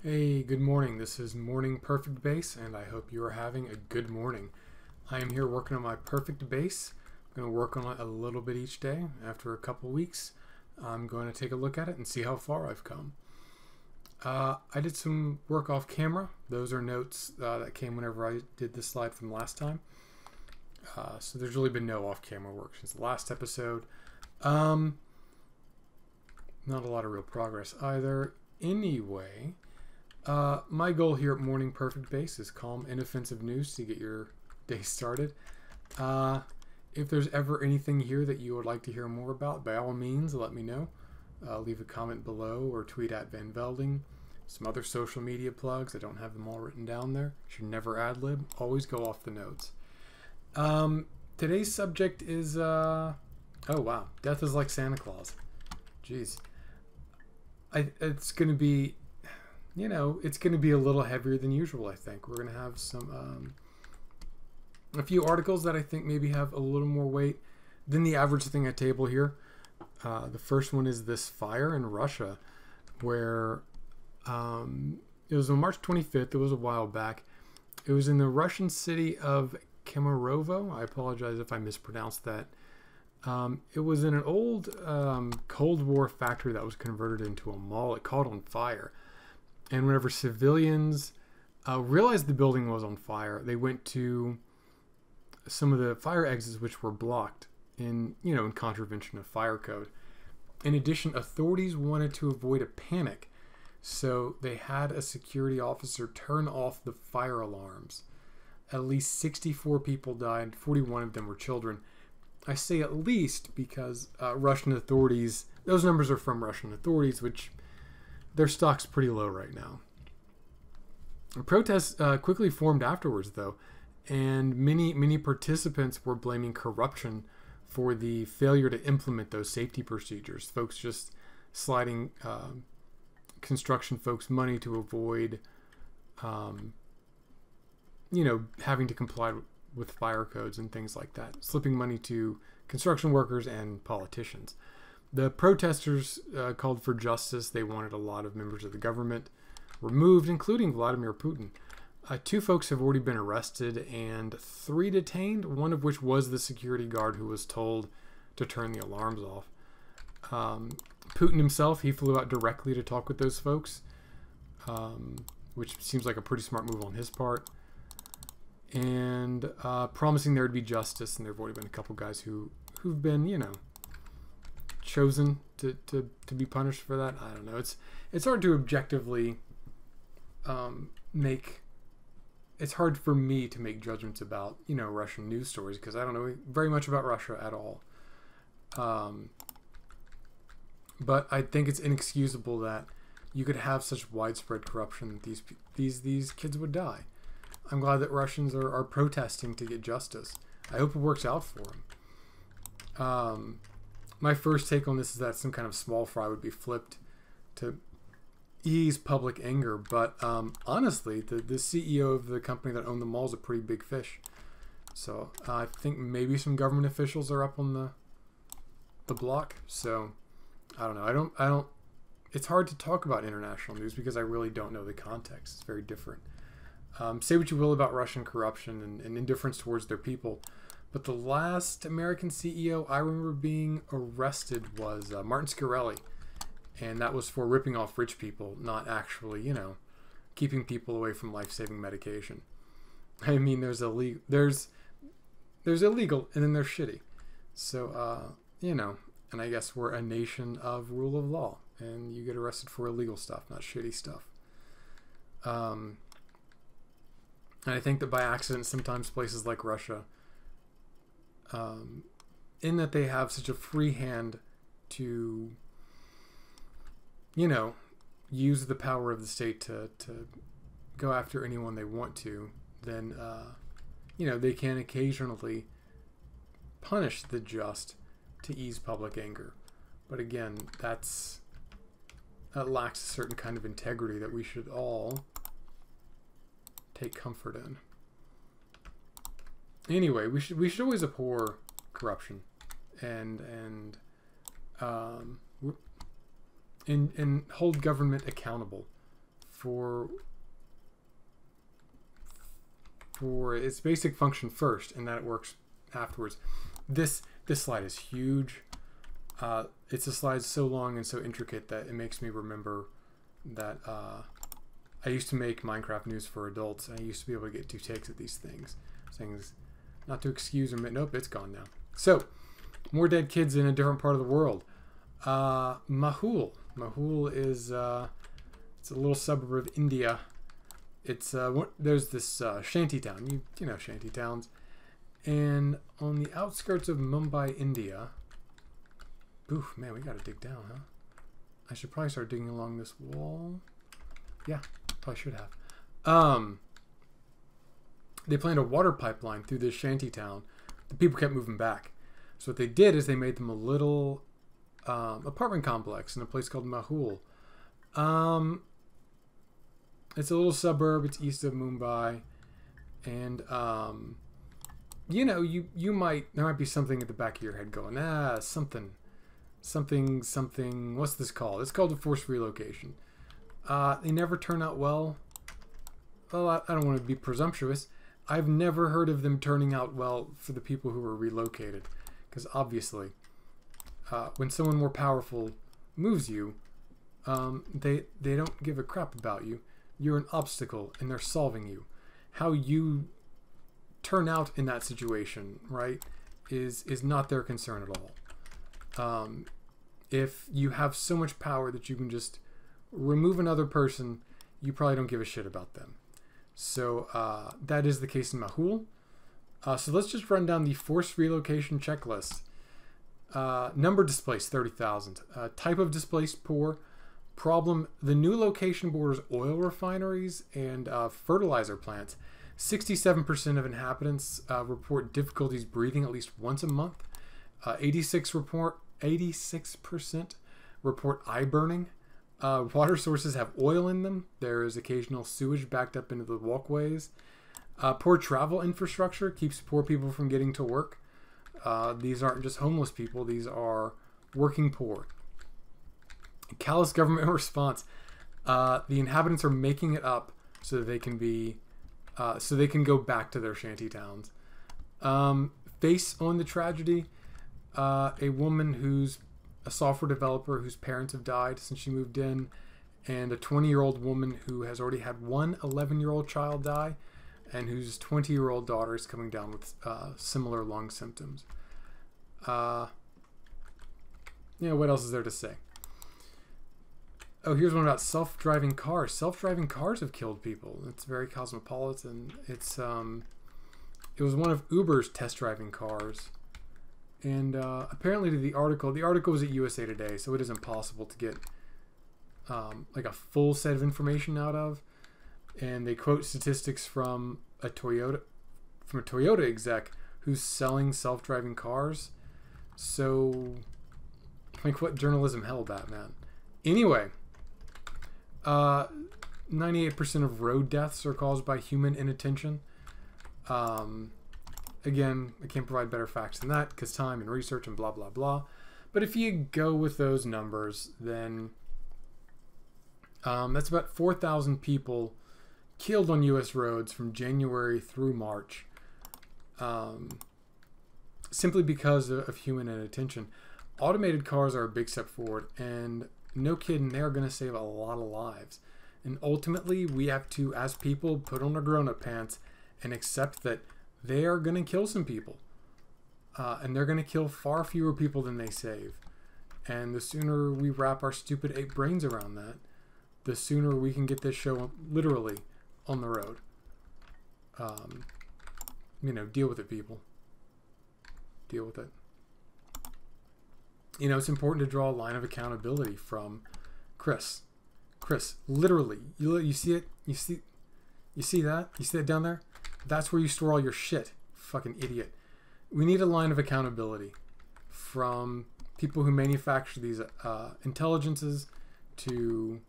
Hey, good morning. This is Morning Perfect Base, and I hope you are having a good morning. I am here working on my perfect base. I'm going to work on it a little bit each day. After a couple weeks, I'm going to take a look at it and see how far I've come. I did some work off camera. Those are notes that came whenever I did this slide from last time. So there's really been no off-camera work since the last episode. Not a lot of real progress either. Anyway, my goal here at Morning Perfect Base is calm, inoffensive news to get your day started. If there's ever anything here that you would like to hear more about, by all means, let me know. Leave a comment below or tweet at Van Velding. Some other social media plugs. I don't have them all written down there. Should never ad-lib. Always go off the notes. Today's subject is, oh wow, death is like Santa Claus. Jeez. It's going to be, it's going to be a little heavier than usual, I think. We're going to have some, a few articles that I think maybe have a little more weight than the average thing at table here. The first one is this fire in Russia, where it was on March 25th. It was a while back. It was in the Russian city of Kemerovo. I apologize if I mispronounced that. It was in an old Cold War factory that was converted into a mall. It caught on fire. And whenever civilians realized the building was on fire, they went to some of the fire exits which were blocked in contravention of fire code. In addition, authorities wanted to avoid a panic, so they had a security officer turn off the fire alarms. At least 64 people died, 41 of them were children. I say at least because Russian authorities, those numbers are from Russian authorities, which their stock's pretty low right now. Protests quickly formed afterwards, though, and many participants were blaming corruption for the failure to implement those safety procedures. Folks just sliding construction folks money to avoid, having to comply with fire codes and things like that. Slipping money to construction workers and politicians. The protesters called for justice. They wanted a lot of members of the government removed, including Vladimir Putin. 2 folks have already been arrested and 3 detained, one of which was the security guard who was told to turn the alarms off. Putin himself, he flew out directly to talk with those folks, which seems like a pretty smart move on his part, and promising there would be justice. And there have already been a couple guys who've been, chosen to be punished for that. I don't know. It's hard to objectively it's hard for me to make judgments about, Russian news stories because I don't know very much about Russia at all. But I think it's inexcusable that you could have such widespread corruption that these kids would die. I'm glad that Russians are protesting to get justice. I hope it works out for them. My first take on this is that some kind of small fry would be flipped to ease public anger, but honestly, the CEO of the company that owned the mall is a pretty big fish. So I think maybe some government officials are up on the block. So I don't know. I don't. It's hard to talk about international news because I really don't know the context. It's very different. Say what you will about Russian corruption and indifference towards their people, but the last American CEO I remember being arrested was Martin Shkreli. And that was for ripping off rich people, not actually, keeping people away from life-saving medication. I mean, there's illegal, and then there's shitty. So, and I guess we're a nation of rule of law, and you get arrested for illegal stuff, not shitty stuff. And I think that by accident, sometimes places like Russia, in that they have such a free hand to use the power of the state to go after anyone they want to, then, they can occasionally punish the just to ease public anger. But again, that lacks a certain kind of integrity that we should all take comfort in. Anyway, we should always abhor corruption and hold government accountable for its basic function first, and that it works afterwards. This slide is huge. It's a slide so long and so intricate that it makes me remember that I used to make Minecraft news for adults, and I used to be able to get 2 takes at these things. Things not to excuse or nope, it's gone now. So, more dead kids in a different part of the world. Mahul. Mahul is it's a little suburb of India. It's there's this shanty town. You know shanty towns, and on the outskirts of Mumbai, India. Oof, man, we gotta dig down, huh? I should probably start digging along this wall. Yeah, probably should have. They planned a water pipeline through this shanty town. The people kept moving back. So what they did is they made them a little apartment complex in a place called Mahul. It's a little suburb. It's east of Mumbai. And, you know, there might be something at the back of your head going, something, what's this called? It's called a forced relocation. They never turn out well. Well, I don't want to be presumptuous. I've never heard of them turning out well for the people who were relocated. Because obviously, when someone more powerful moves you, they don't give a crap about you. You're an obstacle, and they're solving you. How you turn out in that situation, right, is not their concern at all. If you have so much power that you can just remove another person, you probably don't give a shit about them. So that is the case in Mahul. So let's just run down the forced relocation checklist. Number displaced, 30,000. Type of displaced, poor. Problem, the new location borders oil refineries and fertilizer plants. 67% of inhabitants report difficulties breathing at least once a month. 86% report eye burning. Water sources have oil in them. There is occasional sewage backed up into the walkways. Poor travel infrastructure keeps poor people from getting to work. These aren't just homeless people. These are working poor. Callous government response. The inhabitants are making it up so that they can be, so they can go back to their shanty towns. Face on the tragedy. A woman who's a software developer whose parents have died since she moved in, and a 20-year-old woman who has already had one 11-year-old child die, and whose 20-year-old daughter is coming down with similar lung symptoms. What else is there to say? Oh, here's one about self-driving cars. Self-driving cars have killed people. It's very cosmopolitan. It was one of Uber's test driving cars. And apparently to the article was at USA Today, so it is impossible to get like a full set of information out of. And they quote statistics from a Toyota exec who's selling self-driving cars. So, like, what journalism held that, man? Anyway, 98% of road deaths are caused by human inattention. Again, I can't provide better facts than that because time and research and blah, blah, blah. But if you go with those numbers, then that's about 4,000 people killed on U.S. roads from January through March, simply because of human inattention. Automated cars are a big step forward, and no kidding, they are going to save a lot of lives. And ultimately, we have to, as people, put on our grown-up pants and accept that they are going to kill some people. And they're going to kill far fewer people than they save. And the sooner we wrap our stupid ape brains around that, the sooner we can get this show literally on the road. Deal with it, people. Deal with it. It's important to draw a line of accountability from Chris. Chris, literally, you see it? You see that? You see that down there? That's where you store all your shit. Fucking idiot. We need a line of accountability from people who manufacture these intelligences to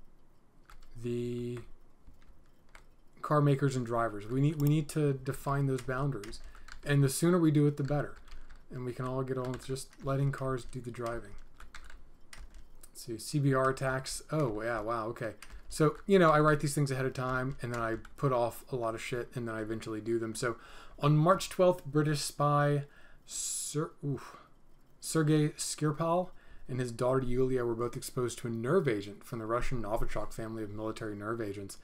the car makers and drivers. We need to define those boundaries. And the sooner we do it, the better. And we can all get on with just letting cars do the driving. Let's see, CBR attacks. Oh, yeah, wow, okay. So, you know, I write these things ahead of time, and then I put off a lot of shit, and then I eventually do them. So, on March 12th, British spy Sergei Skripal and his daughter Yulia were both exposed to a nerve agent from the Russian Novichok family of military nerve agents.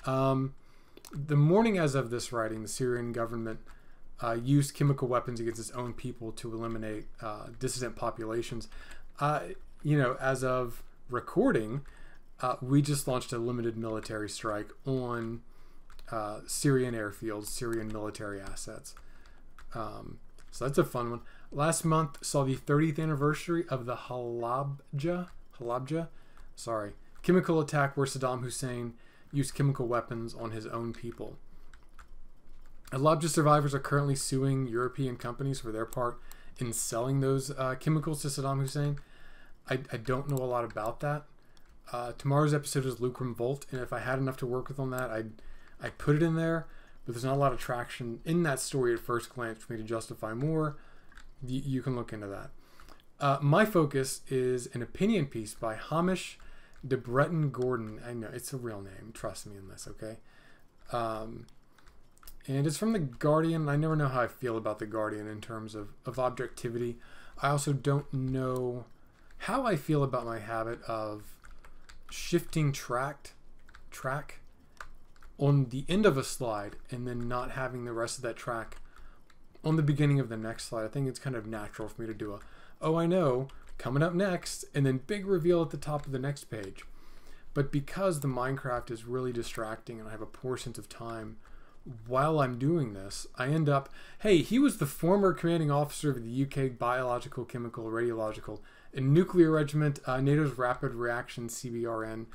The morning as of this writing, the Syrian government used chemical weapons against its own people to eliminate dissident populations. You know, as of recording, we just launched a limited military strike on Syrian airfields, Syrian military assets. So that's a fun one. Last month saw the 30th anniversary of the Halabja, chemical attack where Saddam Hussein used chemical weapons on his own people. Halabja survivors are currently suing European companies for their part in selling those chemicals to Saddam Hussein. I don't know a lot about that. Tomorrow's episode is Lucrum Volt, and if I had enough to work with on that, I'd put it in there, but there's not a lot of traction in that story at first glance for me to justify more. You can look into that. My focus is an opinion piece by Hamish de Breton Gordon. I know, it's a real name. Trust me in this, okay? And it's from The Guardian. I never know how I feel about The Guardian in terms of objectivity. I also don't know how I feel about my habit of shifting track on the end of a slide and then not having the rest of that track on the beginning of the next slide. I think it's kind of natural for me to do a, oh, I know, coming up next, and then big reveal at the top of the next page. But because the Minecraft is really distracting and I have a poor sense of time while I'm doing this, I end up, hey, he was the former commanding officer of the UK Biological, Chemical, Radiological, and Nuclear Regiment, NATO's Rapid Reaction CBRN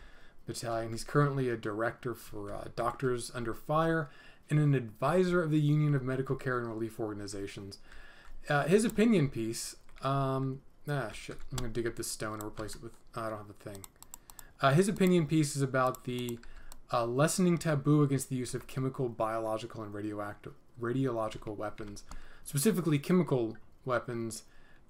Battalion. He's currently a director for Doctors Under Fire and an advisor of the Union of Medical Care and Relief Organizations. His opinion piece, shit, I'm going to dig up this stone and replace it with, I don't have a thing. His opinion piece is about the lessening taboo against the use of chemical, biological, and radiological weapons, specifically chemical weapons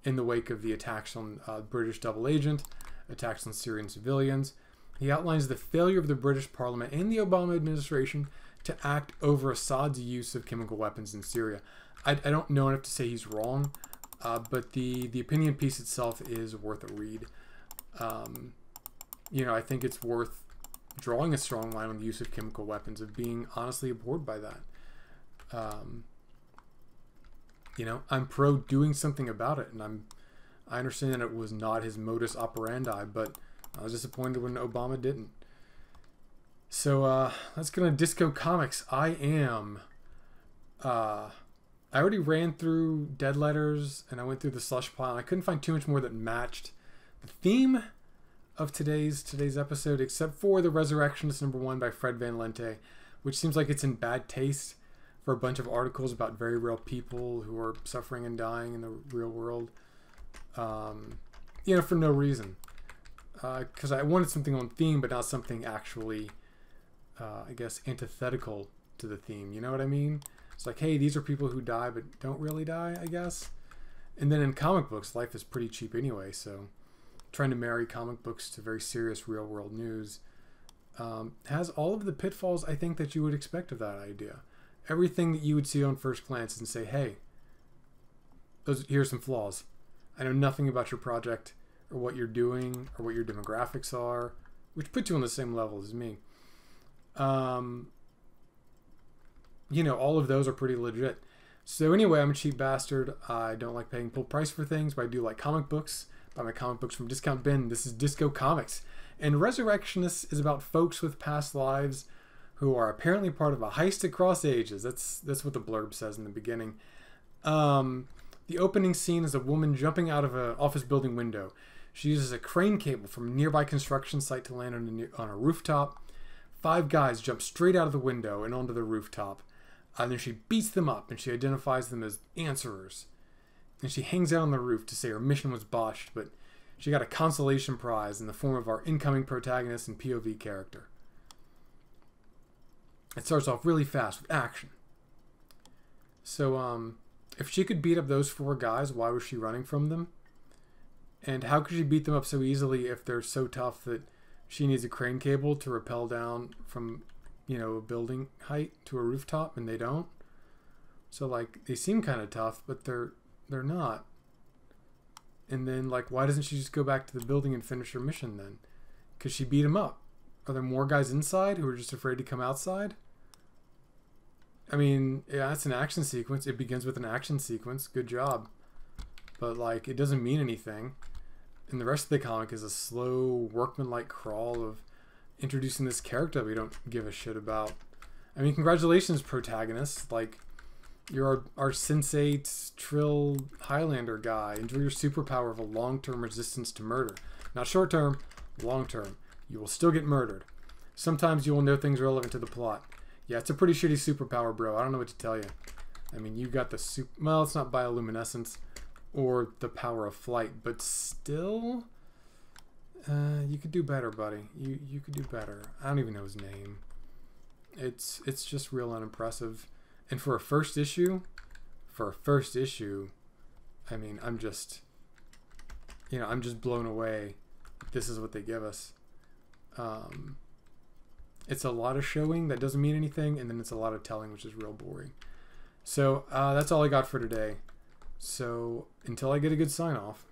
in the wake of the attacks on British double agent, attacks on Syrian civilians. He outlines the failure of the British Parliament and the Obama administration to act over Assad's use of chemical weapons in Syria. I don't know enough to say he's wrong, but the opinion piece itself is worth a read. You know, I think it's worth drawing a strong line on the use of chemical weapons, of being honestly abhorred by that. You know, I'm pro doing something about it, and I understand that it was not his modus operandi, but I was disappointed when Obama didn't. So let's get on Disco Comics. I already ran through Dead Letters, and I went through the slush pile, and I couldn't find too much more that matched the theme of today's episode, except for the Resurrectionists #1 by Fred Van Lente, which seems like it's in bad taste for a bunch of articles about very real people who are suffering and dying in the real world, you know, for no reason. Because I wanted something on theme, but not something actually, I guess, antithetical to the theme. You know what I mean? It's like, hey, these are people who die but don't really die, I guess. And then in comic books, life is pretty cheap anyway, so trying to marry comic books to very serious real-world news has all of the pitfalls, I think, that you would expect of that idea. Everything that you would see on first glance and say, hey, here's some flaws. I know nothing about your project or what you're doing or what your demographics are, which puts you on the same level as me. You know, all of those are pretty legit. So anyway, I'm a cheap bastard. I don't like paying full price for things, but I do like comic books. Buy my comic books from Discount Bin. This is Disco Comics. And Resurrectionists is about folks with past lives who are apparently part of a heist across ages. That's what the blurb says in the beginning. The opening scene is a woman jumping out of an office building window. She uses a crane cable from a nearby construction site to land on a rooftop. 5 guys jump straight out of the window and onto the rooftop. And then she beats them up, and she identifies them as answerers. And she hangs out on the roof to say her mission was botched, but she got a consolation prize in the form of our incoming protagonist and POV character. It starts off really fast with action. So, if she could beat up those 4 guys, why was she running from them? And how could she beat them up so easily if they're so tough that she needs a crane cable to rappel down from, you know, a building height to a rooftop, and they don't. So like they seem kind of tough, but they're not. And then like, why doesn't she just go back to the building and finish her mission then? Because she beat him up. Are there more guys inside who are just afraid to come outside? I mean, yeah, it's an action sequence. It begins with an action sequence. Good job. But like, it doesn't mean anything. And the rest of the comic is a slow, workmanlike crawl of introducing this character we don't give a shit about. I mean, congratulations, protagonist. Like, you're our sensate Trill Highlander guy. Enjoy your superpower of a long-term resistance to murder. Not short-term, long-term. You will still get murdered. Sometimes you will know things relevant to the plot. Yeah, it's a pretty shitty superpower, bro. I don't know what to tell you. I mean, you got the well, it's not bioluminescence or the power of flight, but still, you could do better, buddy. You could do better. I don't even know his name. It's just real unimpressive. And for a first issue, I mean, I'm just blown away. This is what they give us. It's a lot of showing that doesn't mean anything, and then it's a lot of telling, which is real boring. So that's all I got for today. So until I get a good sign off,